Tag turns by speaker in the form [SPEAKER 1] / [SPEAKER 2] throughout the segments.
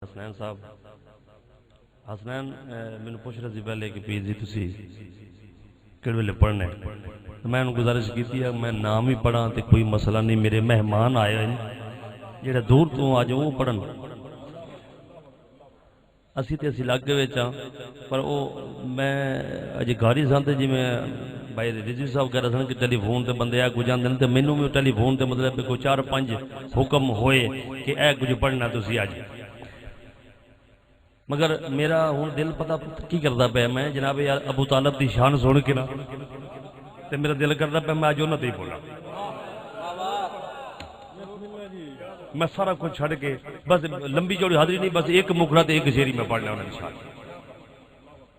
[SPEAKER 1] حسنین صاحب حسنین میں پوچھ رہا سی پہلے کہ پیر جی تسی کہڑے ویلے پڑھنا ہے تو میں انہوں گزارش کی تھی میں نام ہی پڑھا تو کوئی مسئلہ نہیں، میرے مہمان آئے ہیں جڑے دور تو آ جاؤ وہ پڑھن اسی تے اسی لاگے وچاں پر وہ میں اجے گھر ہی سن تے جی میں بھائی رضوی صاحب کہہ رہا سن کہ ٹیلی فون تے بندے کچھ جاندے تے مینوں بھی ٹیلی فون تے مطلب کوئی 4-5 حکم ہوئے کہ اے کچھ پڑھنا تسی اج، مگر میرا ہوں دل پتہ کی کردا پیا میں جناب یار ابو طالب دی شان سن کے نا تے میرا دل کردا پیا میں اج انہاں تے ہی بولاں، میں سارا کچھ چھڑ کے بس لمبی چوڑی حاضری نہیں، بس ایک مکڑا تے ایک شیری میں پڑھنا انہاں انشاءاللہ۔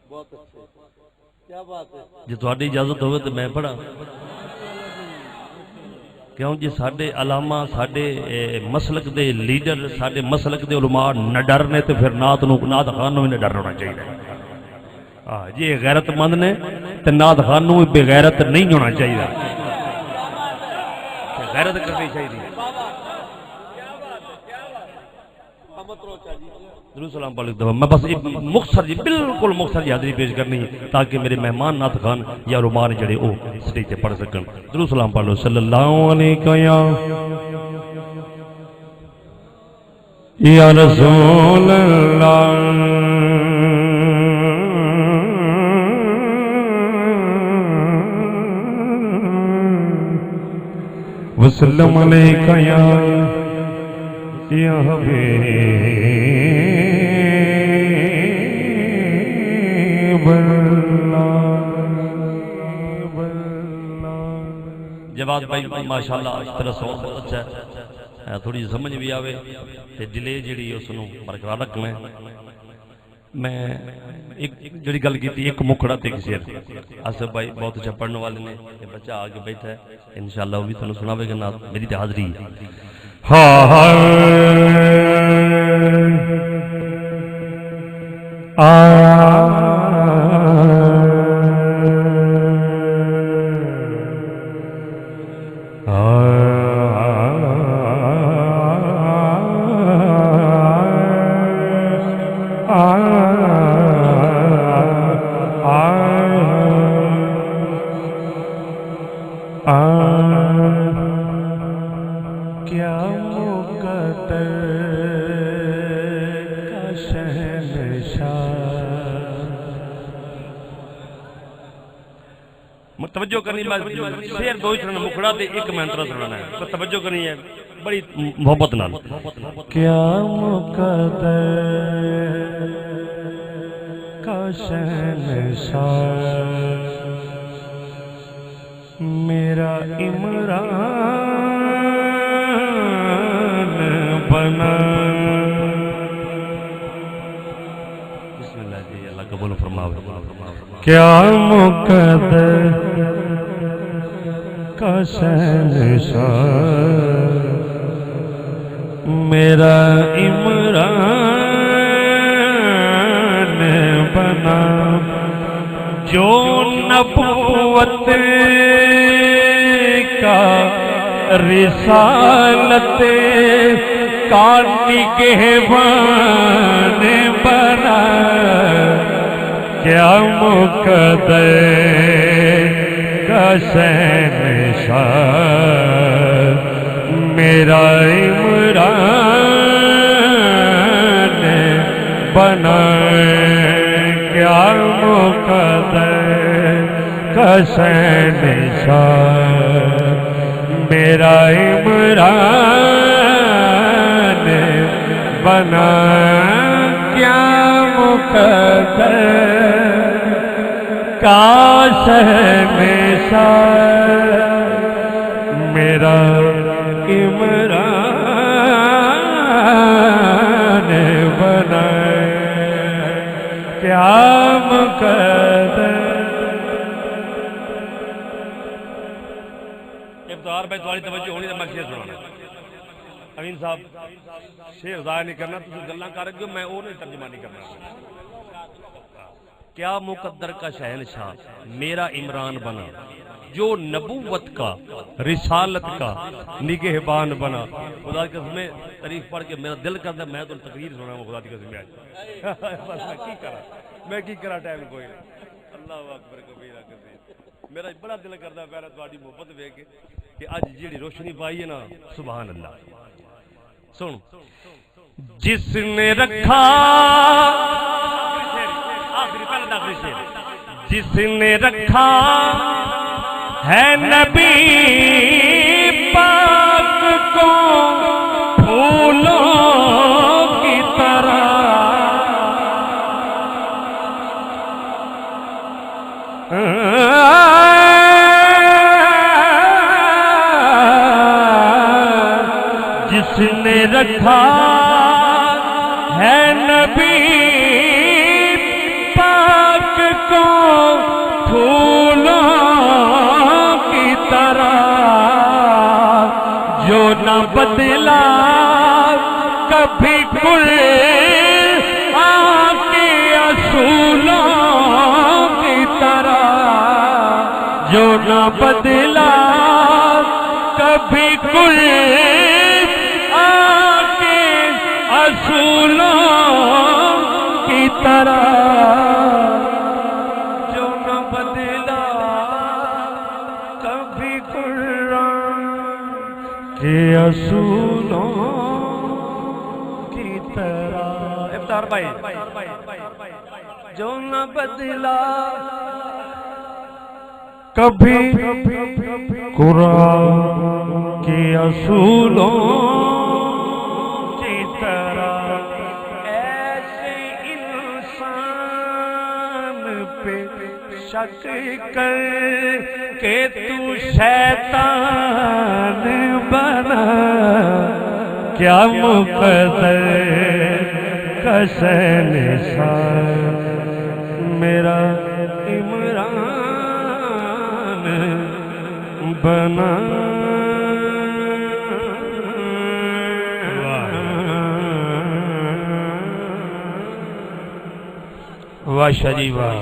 [SPEAKER 2] بہت اچھے، کیا بات ہے۔
[SPEAKER 1] جے تہاڈی اجازت ہوے تے میں پڑھاں، کیوں جی ساڈے علامہ ساڈے مسلک دے لیڈر ساڈے مسلک دے علماء نہ ڈرنے تے پھر نعت خان نوں بھی نہ ڈر ہونا چاہیے۔ جی غیرت مند نے تے نعت خان نوں بھی بے غیرت نہیں ہونا چاہیے، غیرت کرنی چاہیے۔ درود سلام پڑھ لیتا ہوں میں، بس مختصر جی بالکل مختصر جی حاضری پیش کرنی ہے تاکہ میرے مہمان نعت خان یا رومان جڑے او سٹیج تے پڑھ سکن۔ درود سلام پڑھ لو صلی اللہ علیہ یا رسول اللہ وسلم علیکہ یا حبیب اللہ۔ جواد بھائی ماشاءاللہ تیرا صوت بہت اچھا ہے، تھوڑی سمجھ بھی آوے تے ڈیلے جڑی اس نوں برقرار رکھنا ہے۔ میں ایک جڑی گل کیتی ایک مکھڑا تے ایک شعر، آصف بھائی بہت اچھا پڑھنے والے نے، یہ بچہ آگے بیٹھا ہے انشاءاللہ وہ بھی تانوں سناوے گا، نہ میری تے حاضری ہے۔ کیا مقدر کا شہنشاہ، توجہ کرنی، شعر دو ہی سننا مکھڑا تے ایک منترا سننا ہے، تو توجہ کرنی ہے بڑی محبت نال۔ کیا مقدر کا شہنشاہ میرا عمران بنا، بسم اللہ جی اللہ قبول فرماوے۔ کیا مقدر کا شہنشاہ میرا عمران بنا، جو نبوت کا رسالت کا نگہبان بنا، کیا مقدر کا شہنشاہ میرا عمران بنا، کیا مقدر کا شہنشاہ میرا عمران بنا، کیا مقدر کا شہنشاہ میرا عمران بنا، کیا مقدر۔ ابتدار بھائی تمہاری توجہ ہونی تو میں شعر سنانا، امین صاحب شعر ضائع نہیں کرنا، تم گلاں کر رہے ہو میں وہ نہیں ترجمہ نہیں کرنا۔ کیا مقدر کا شہنشاہ میرا عمران بنا، جو نبوت کا رسالت کا نگہبان بنا. خدا کی قسم تعریف پڑھ کے میرا دل کرتا میں تو تقریر سنا ہوں. خدا کی قسم میں کی کرا ٹائم کوئی نہیں. اللہ اکبر کبیرہ کبیر. میرا بڑا دل کرتا پہلے تہاڈی محبت ویکھ کے کہ اج جیڑی روشنی پائی ہے نا سبحان اللہ. سن جس نے رکھا آخری پہلا آخری شعر جس نے رکھا ہے نبی پاک کو پھولوں کی طرح جس نے رکھا ہے نبی پاک کو پھولوں کی طرح جو نہ بدلا کبھی کل کے اصولوں کی طرح جو نہ بدلا کبھی کل اصولوں کی طرح جو نہ بدلا کبھی قرآن کے اصولوں کی طرح. افطار بھائی جو نہ بدلا کبھی قرآن کے اصولوں شک کر کہ تو شیطان بنا کیا مقدر کا شہنشاہ میرا عمران بنا. واہ شریف واہ.